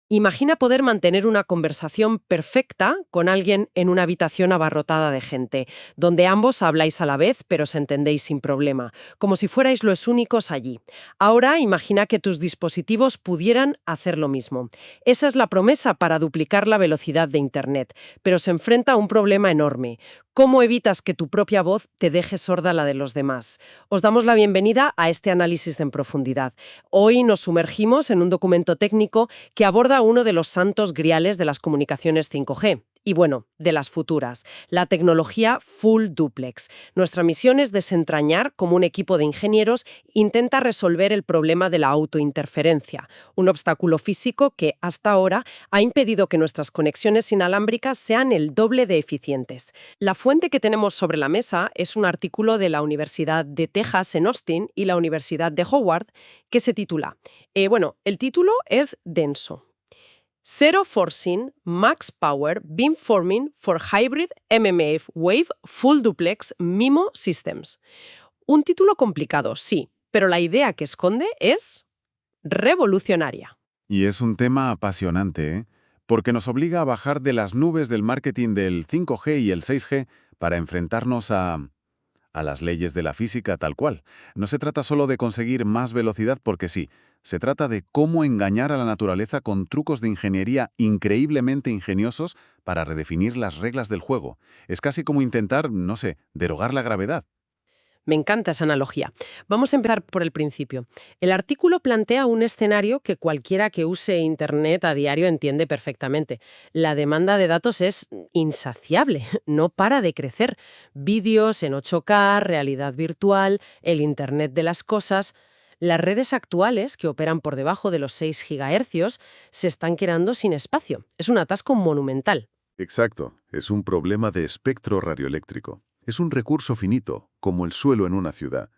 Imagina poder mantener una conversación perfecta con alguien en una habitación abarrotada de gente, donde ambos habláis a la vez pero os entendéis sin problema, como si fuerais los únicos allí. Ahora imagina que tus dispositivos pudieran hacer lo mismo. Esa es la promesa para duplicar la velocidad de Internet, pero se enfrenta a un problema enorme. ¿Cómo evitas que tu propia voz te deje sorda la de los demás? Os damos la bienvenida a este análisis en profundidad. Hoy nos sumergimos en un documento técnico que aborda uno de los santos griales de las comunicaciones 5G. Y bueno, de las futuras, la tecnología Full Duplex. Nuestra misión es desentrañar cómo un equipo de ingenieros intenta resolver el problema de la autointerferencia, un obstáculo físico que, hasta ahora, ha impedido que nuestras conexiones inalámbricas sean el doble de eficientes. La fuente que tenemos sobre la mesa es un artículo de la Universidad de Texas en Austin y la Universidad de Howard que se titula, el título es denso. Zero Forcing Max Power Beamforming for Hybrid MMF Wave Full Duplex MIMO Systems. Un título complicado, sí, pero la idea que esconde es revolucionaria. Y es un tema apasionante, ¿eh? Porque nos obliga a bajar de las nubes del marketing del 5G y el 6G para enfrentarnos a las leyes de la física tal cual. No se trata solo de conseguir más velocidad porque sí, se trata de cómo engañar a la naturaleza con trucos de ingeniería increíblemente ingeniosos para redefinir las reglas del juego. Es casi como intentar, no sé, derogar la gravedad. Me encanta esa analogía. Vamos a empezar por el principio. El artículo plantea un escenario que cualquiera que use Internet a diario entiende perfectamente. La demanda de datos es insaciable, no para de crecer. Vídeos en 8K, realidad virtual, el Internet de las cosas. Las redes actuales, que operan por debajo de los 6 GHz, se están quedando sin espacio. Es un atasco monumental. Exacto, es un problema de espectro radioeléctrico. Es un recurso finito, como el suelo en una ciudad.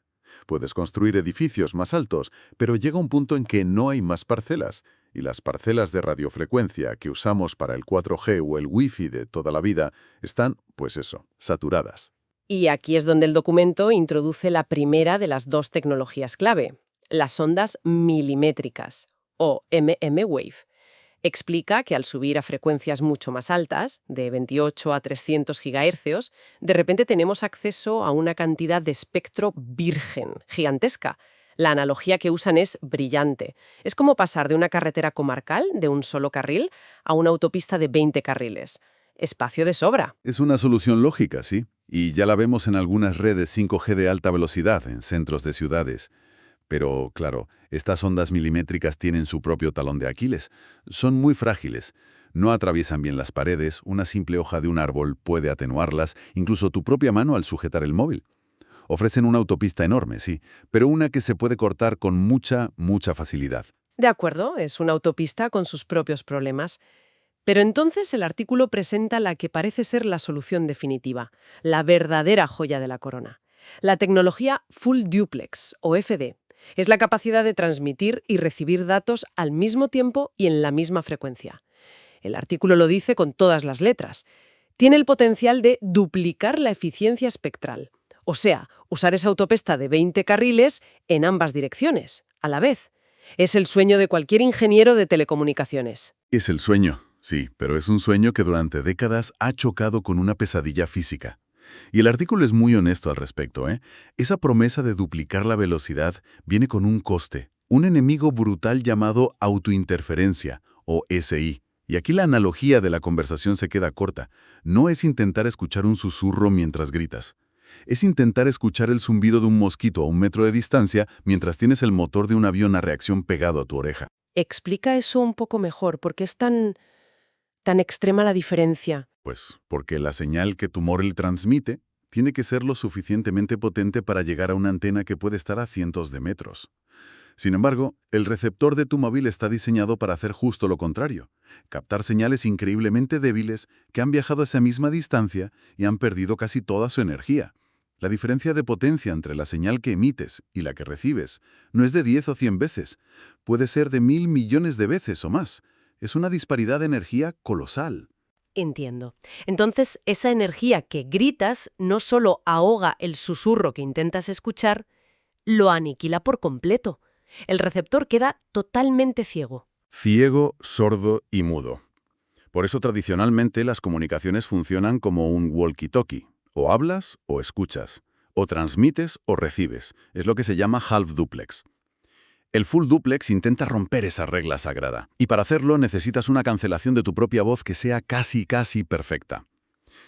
Puedes construir edificios más altos, pero llega un punto en que no hay más parcelas, y las parcelas de radiofrecuencia que usamos para el 4G o el Wi-Fi de toda la vida están, pues eso, saturadas. Y aquí es donde el documento introduce la primera de las dos tecnologías clave, las ondas milimétricas, o MM-Wave. Explica que al subir a frecuencias mucho más altas, de 28 a 300 GHz, de repente tenemos acceso a una cantidad de espectro virgen, gigantesca. La analogía que usan es brillante. Es como pasar de una carretera comarcal de un solo carril a una autopista de 20 carriles. Espacio de sobra. Es una solución lógica, sí, y ya la vemos en algunas redes 5G de alta velocidad en centros de ciudades. Pero, claro, estas ondas milimétricas tienen su propio talón de Aquiles. Son muy frágiles. No atraviesan bien las paredes, una simple hoja de un árbol puede atenuarlas, incluso tu propia mano al sujetar el móvil. Ofrecen una autopista enorme, sí, pero una que se puede cortar con mucha facilidad. De acuerdo, es una autopista con sus propios problemas. Pero entonces el artículo presenta la que parece ser la solución definitiva, la verdadera joya de la corona. La tecnología Full Duplex, o FD. Es la capacidad de transmitir y recibir datos al mismo tiempo y en la misma frecuencia. El artículo lo dice con todas las letras. Tiene el potencial de duplicar la eficiencia espectral. O sea, usar esa autopista de 20 carriles en ambas direcciones, a la vez. Es el sueño de cualquier ingeniero de telecomunicaciones. Es el sueño, sí, pero es un sueño que durante décadas ha chocado con una pesadilla física. Y el artículo es muy honesto al respecto, ¿eh? Esa promesa de duplicar la velocidad viene con un coste, un enemigo brutal llamado autointerferencia, o SI. Y aquí la analogía de la conversación se queda corta. No es intentar escuchar un susurro mientras gritas. Es intentar escuchar el zumbido de un mosquito a 1 metro de distancia mientras tienes el motor de un avión a reacción pegado a tu oreja. Explica eso un poco mejor, porque es tan extrema la diferencia. Pues porque la señal que tu móvil transmite tiene que ser lo suficientemente potente para llegar a una antena que puede estar a cientos de metros. Sin embargo, el receptor de tu móvil está diseñado para hacer justo lo contrario, captar señales increíblemente débiles que han viajado a esa misma distancia y han perdido casi toda su energía. La diferencia de potencia entre la señal que emites y la que recibes no es de 10 o 100 veces, puede ser de 1.000 millones de veces o más. Es una disparidad de energía colosal. Entiendo. Entonces, esa energía que gritas no solo ahoga el susurro que intentas escuchar, lo aniquila por completo. El receptor queda totalmente ciego. Ciego, sordo y mudo. Por eso tradicionalmente las comunicaciones funcionan como un walkie-talkie. O hablas o escuchas. O transmites o recibes. Es lo que se llama half duplex. El full duplex intenta romper esa regla sagrada. Y para hacerlo necesitas una cancelación de tu propia voz que sea casi perfecta.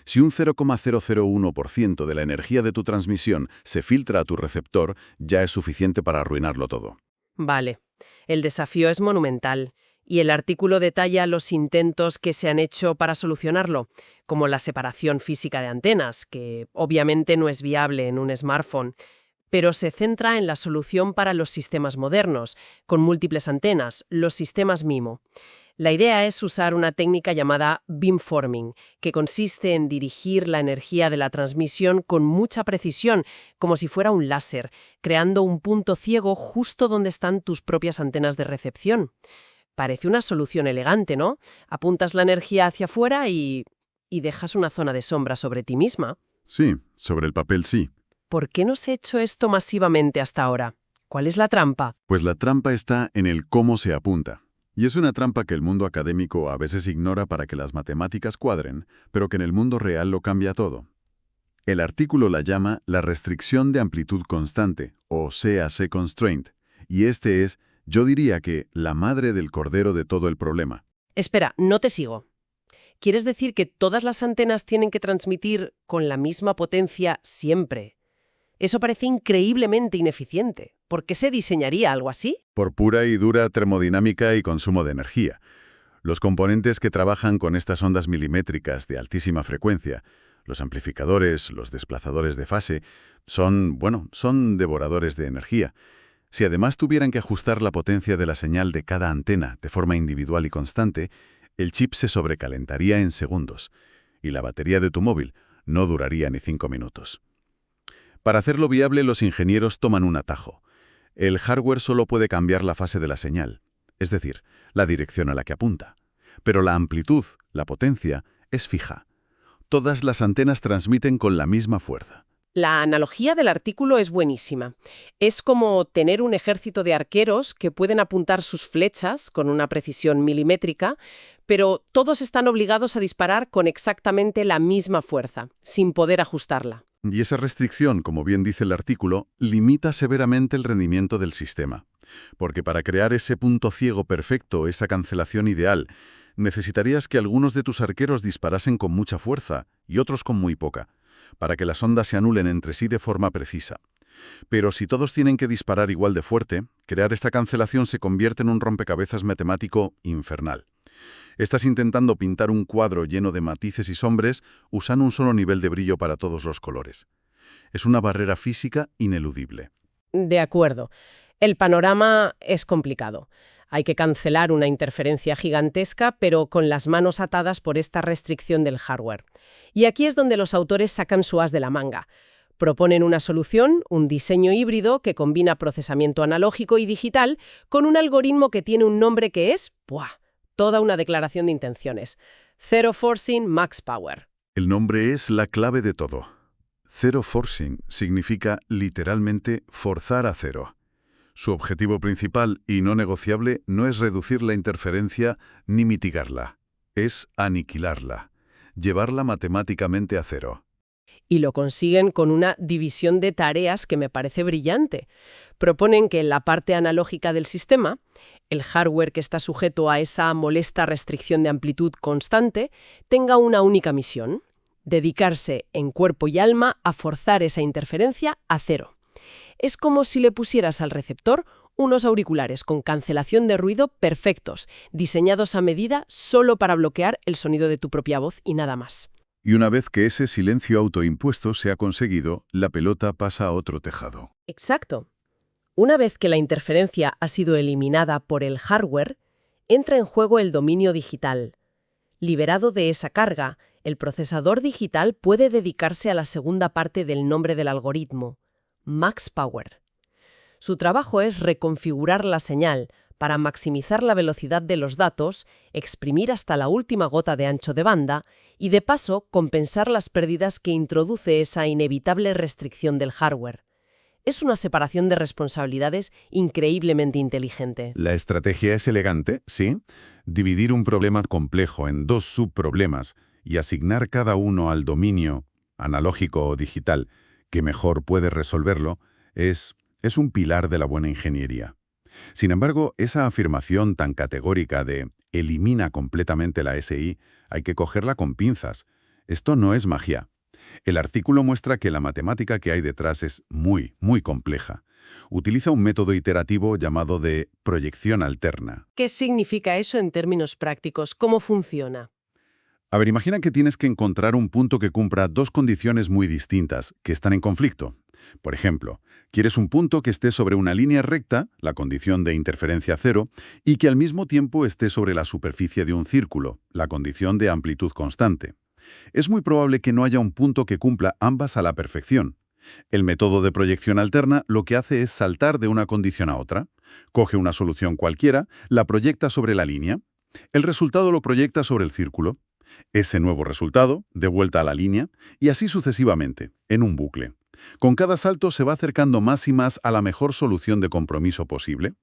Si un 0,001% de la energía de tu transmisión se filtra a tu receptor, ya es suficiente para arruinarlo todo. Vale, el desafío es monumental. Y el artículo detalla los intentos que se han hecho para solucionarlo, como la separación física de antenas, que obviamente no es viable en un smartphone, pero se centra en la solución para los sistemas modernos, con múltiples antenas, los sistemas MIMO. La idea es usar una técnica llamada beamforming, que consiste en dirigir la energía de la transmisión con mucha precisión, como si fuera un láser, creando un punto ciego justo donde están tus propias antenas de recepción. Parece una solución elegante, ¿no? Apuntas la energía hacia afuera y dejas una zona de sombra sobre ti misma. Sí, sobre el papel sí. ¿Por qué no se ha hecho esto masivamente hasta ahora? ¿Cuál es la trampa? Pues la trampa está en el cómo se apunta. Y es una trampa que el mundo académico a veces ignora para que las matemáticas cuadren, pero que en el mundo real lo cambia todo. El artículo la llama la restricción de amplitud constante, o CAC constraint, y este es, yo diría que, la madre del cordero de todo el problema. Espera, no te sigo. ¿Quieres decir que todas las antenas tienen que transmitir con la misma potencia siempre? Eso parece increíblemente ineficiente. ¿Por qué se diseñaría algo así? Por pura y dura termodinámica y consumo de energía. Los componentes que trabajan con estas ondas milimétricas de altísima frecuencia, los amplificadores, los desplazadores de fase, son devoradores de energía. Si además tuvieran que ajustar la potencia de la señal de cada antena de forma individual y constante, el chip se sobrecalentaría en segundos, y la batería de tu móvil no duraría ni 5 minutos. Para hacerlo viable, los ingenieros toman un atajo. El hardware solo puede cambiar la fase de la señal, es decir, la dirección a la que apunta. Pero la amplitud, la potencia, es fija. Todas las antenas transmiten con la misma fuerza. La analogía del artículo es buenísima. Es como tener un ejército de arqueros que pueden apuntar sus flechas con una precisión milimétrica, pero todos están obligados a disparar con exactamente la misma fuerza, sin poder ajustarla. Y esa restricción, como bien dice el artículo, limita severamente el rendimiento del sistema. Porque para crear ese punto ciego perfecto, esa cancelación ideal, necesitarías que algunos de tus arqueros disparasen con mucha fuerza y otros con muy poca, para que las ondas se anulen entre sí de forma precisa. Pero si todos tienen que disparar igual de fuerte, crear esta cancelación se convierte en un rompecabezas matemático infernal. Estás intentando pintar un cuadro lleno de matices y sombras usando un solo nivel de brillo para todos los colores. Es una barrera física ineludible. De acuerdo. El panorama es complicado. Hay que cancelar una interferencia gigantesca, pero con las manos atadas por esta restricción del hardware. Y aquí es donde los autores sacan su as de la manga. Proponen una solución, un diseño híbrido que combina procesamiento analógico y digital con un algoritmo que tiene un nombre que es toda una declaración de intenciones. Zero Forcing Max Power. El nombre es la clave de todo. Zero Forcing significa literalmente forzar a cero. Su objetivo principal y no negociable no es reducir la interferencia ni mitigarla, es aniquilarla, llevarla matemáticamente a cero. Y lo consiguen con una división de tareas que me parece brillante. Proponen que en la parte analógica del sistema, el hardware que está sujeto a esa molesta restricción de amplitud constante tenga una única misión: dedicarse en cuerpo y alma a forzar esa interferencia a cero. Es como si le pusieras al receptor unos auriculares con cancelación de ruido perfectos, diseñados a medida solo para bloquear el sonido de tu propia voz y nada más. Y una vez que ese silencio autoimpuesto se ha conseguido, la pelota pasa a otro tejado. Exacto. Una vez que la interferencia ha sido eliminada por el hardware, entra en juego el dominio digital. Liberado de esa carga, el procesador digital puede dedicarse a la segunda parte del nombre del algoritmo: Max Power. Su trabajo es reconfigurar la señal para maximizar la velocidad de los datos, exprimir hasta la última gota de ancho de banda y, de paso, compensar las pérdidas que introduce esa inevitable restricción del hardware. Es una separación de responsabilidades increíblemente inteligente. La estrategia es elegante, ¿sí? Dividir un problema complejo en dos subproblemas y asignar cada uno al dominio, analógico o digital, que mejor puede resolverlo, es un pilar de la buena ingeniería. Sin embargo, esa afirmación tan categórica de elimina completamente la SI, hay que cogerla con pinzas. Esto no es magia. El artículo muestra que la matemática que hay detrás es muy, muy compleja. Utiliza un método iterativo llamado de proyección alterna. ¿Qué significa eso en términos prácticos? ¿Cómo funciona? A ver, imagina que tienes que encontrar un punto que cumpla dos condiciones muy distintas, que están en conflicto. Por ejemplo, quieres un punto que esté sobre una línea recta, la condición de interferencia cero, y que al mismo tiempo esté sobre la superficie de un círculo, la condición de amplitud constante. Es muy probable que no haya un punto que cumpla ambas a la perfección. El método de proyección alterna lo que hace es saltar de una condición a otra. Coge una solución cualquiera, la proyecta sobre la línea. El resultado lo proyecta sobre el círculo. Ese nuevo resultado, de vuelta a la línea, y así sucesivamente, en un bucle. Con cada salto se va acercando más y más a la mejor solución de compromiso posible.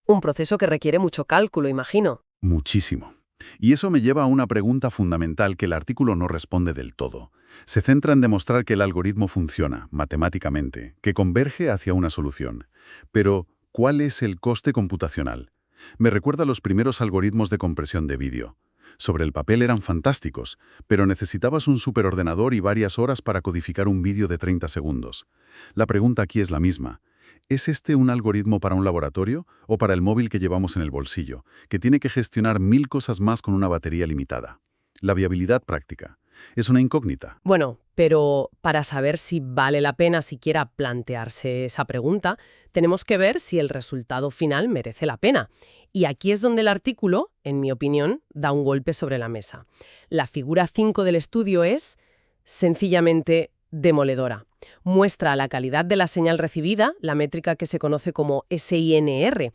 Un proceso que requiere mucho cálculo, imagino. Muchísimo. Y eso me lleva a una pregunta fundamental que el artículo no responde del todo. Se centra en demostrar que el algoritmo funciona, matemáticamente, que converge hacia una solución. Pero, ¿cuál es el coste computacional? Me recuerda a los primeros algoritmos de compresión de vídeo. Sobre el papel eran fantásticos, pero necesitabas un superordenador y varias horas para codificar un vídeo de 30 segundos. La pregunta aquí es la misma. ¿Es este un algoritmo para un laboratorio o para el móvil que llevamos en el bolsillo, que tiene que gestionar 1000 cosas más con una batería limitada? La viabilidad práctica es una incógnita. Bueno, pero para saber si vale la pena siquiera plantearse esa pregunta, tenemos que ver si el resultado final merece la pena. Y aquí es donde el artículo, en mi opinión, da un golpe sobre la mesa. La figura 5 del estudio es sencillamente demoledora. Muestra la calidad de la señal recibida, la métrica que se conoce como SINR.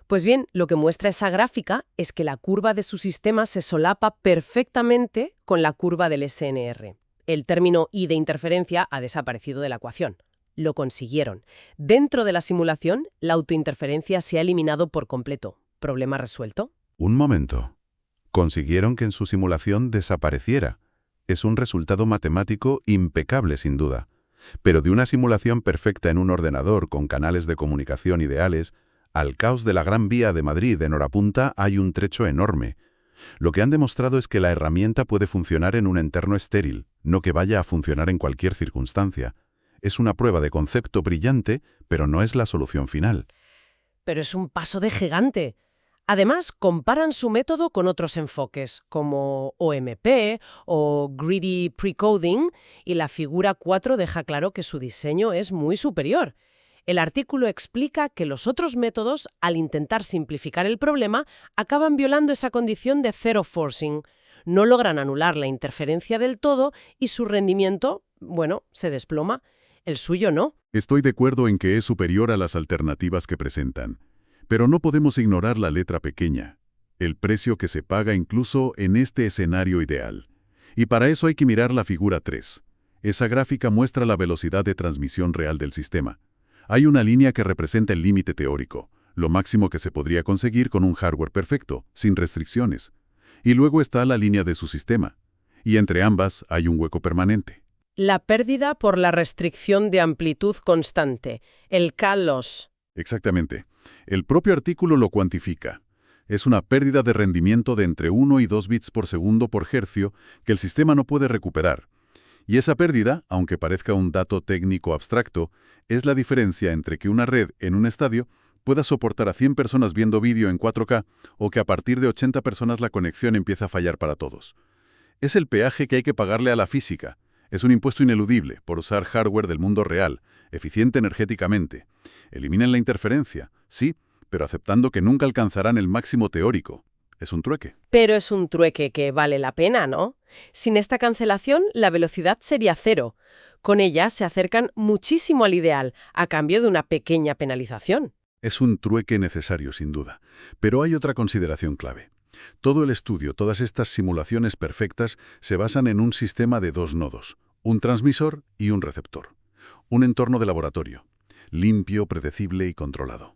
Pues bien, lo que muestra esa gráfica es que la curva de su sistema se solapa perfectamente con la curva del SNR. El término I de interferencia ha desaparecido de la ecuación. Lo consiguieron. Dentro de la simulación, la autointerferencia se ha eliminado por completo. ¿Problema resuelto? Un momento. Consiguieron que en su simulación desapareciera. Es un resultado matemático impecable, sin duda. Pero de una simulación perfecta en un ordenador con canales de comunicación ideales, al caos de la Gran Vía de Madrid en hora punta hay un trecho enorme. Lo que han demostrado es que la herramienta puede funcionar en un entorno estéril, no que vaya a funcionar en cualquier circunstancia. Es una prueba de concepto brillante, pero no es la solución final. Pero es un paso de gigante. Además, comparan su método con otros enfoques, como OMP o Greedy Precoding, y la figura 4 deja claro que su diseño es muy superior. El artículo explica que los otros métodos, al intentar simplificar el problema, acaban violando esa condición de zero forcing. No logran anular la interferencia del todo y su rendimiento, bueno, se desploma. El suyo no. Estoy de acuerdo en que es superior a las alternativas que presentan. Pero no podemos ignorar la letra pequeña, el precio que se paga incluso en este escenario ideal. Y para eso hay que mirar la figura 3. Esa gráfica muestra la velocidad de transmisión real del sistema. Hay una línea que representa el límite teórico, lo máximo que se podría conseguir con un hardware perfecto, sin restricciones. Y luego está la línea de su sistema. Y entre ambas hay un hueco permanente. La pérdida por la restricción de amplitud constante, el K-loss. Exactamente. El propio artículo lo cuantifica. Es una pérdida de rendimiento de entre 1 y 2 bits por segundo por hercio que el sistema no puede recuperar. Y esa pérdida, aunque parezca un dato técnico abstracto, es la diferencia entre que una red en un estadio pueda soportar a 100 personas viendo vídeo en 4K o que a partir de 80 personas la conexión empieza a fallar para todos. Es el peaje que hay que pagarle a la física. Es un impuesto ineludible por usar hardware del mundo real, eficiente energéticamente. Eliminan la interferencia, sí, pero aceptando que nunca alcanzarán el máximo teórico. Es un trueque. Pero es un trueque que vale la pena, ¿no? Sin esta cancelación, la velocidad sería cero. Con ella se acercan muchísimo al ideal, a cambio de una pequeña penalización. Es un trueque necesario, sin duda. Pero hay otra consideración clave. Todo el estudio, todas estas simulaciones perfectas, se basan en un sistema de dos nodos, un transmisor y un receptor. Un entorno de laboratorio. limpio, predecible y controlado.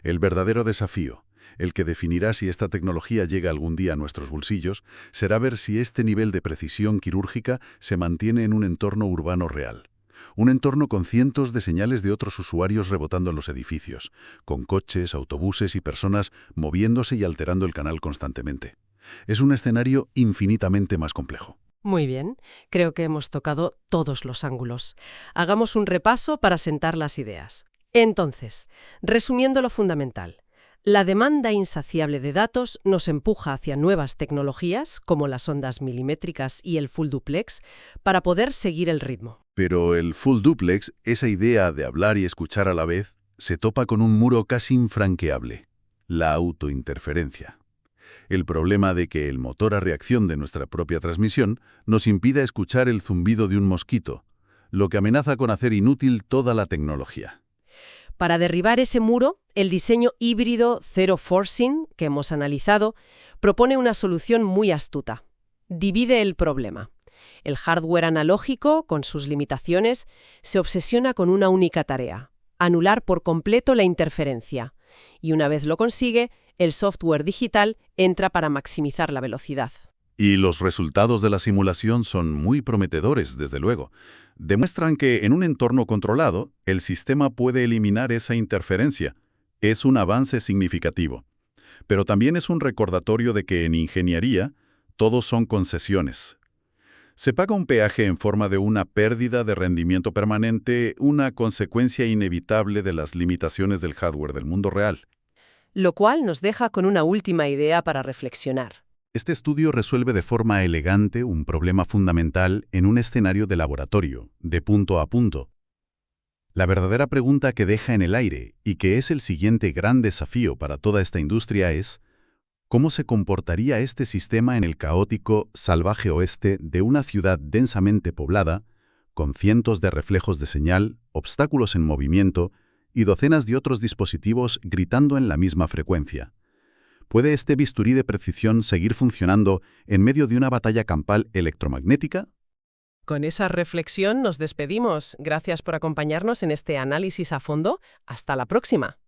El verdadero desafío, el que definirá si esta tecnología llega algún día a nuestros bolsillos, será ver si este nivel de precisión quirúrgica se mantiene en un entorno urbano real. Un entorno con cientos de señales de otros usuarios rebotando en los edificios, con coches, autobuses y personas moviéndose y alterando el canal constantemente. Es un escenario infinitamente más complejo. Muy bien, creo que hemos tocado todos los ángulos. Hagamos un repaso para sentar las ideas. Entonces, resumiendo lo fundamental, la demanda insaciable de datos nos empuja hacia nuevas tecnologías, como las ondas milimétricas y el full duplex, para poder seguir el ritmo. Pero el full duplex, esa idea de hablar y escuchar a la vez, se topa con un muro casi infranqueable: la autointerferencia. El problema de que el motor a reacción de nuestra propia transmisión nos impida escuchar el zumbido de un mosquito, lo que amenaza con hacer inútil toda la tecnología. Para derribar ese muro, el diseño híbrido Zero Forcing, que hemos analizado, propone una solución muy astuta. Divide el problema. El hardware analógico, con sus limitaciones, se obsesiona con una única tarea: anular por completo la interferencia. Y una vez lo consigue, el software digital entra para maximizar la velocidad. Y los resultados de la simulación son muy prometedores, desde luego. Demuestran que en un entorno controlado, el sistema puede eliminar esa interferencia. Es un avance significativo. Pero también es un recordatorio de que en ingeniería, todos son concesiones. Se paga un peaje en forma de una pérdida de rendimiento permanente, una consecuencia inevitable de las limitaciones del hardware del mundo real. Lo cual nos deja con una última idea para reflexionar. Este estudio resuelve de forma elegante un problema fundamental en un escenario de laboratorio, de punto a punto. La verdadera pregunta que deja en el aire, y que es el siguiente gran desafío para toda esta industria, es: ¿cómo se comportaría este sistema en el caótico, salvaje oeste de una ciudad densamente poblada, con cientos de reflejos de señal, obstáculos en movimiento y docenas de otros dispositivos gritando en la misma frecuencia? ¿Puede este bisturí de precisión seguir funcionando en medio de una batalla campal electromagnética? Con esa reflexión nos despedimos. Gracias por acompañarnos en este análisis a fondo. Hasta la próxima.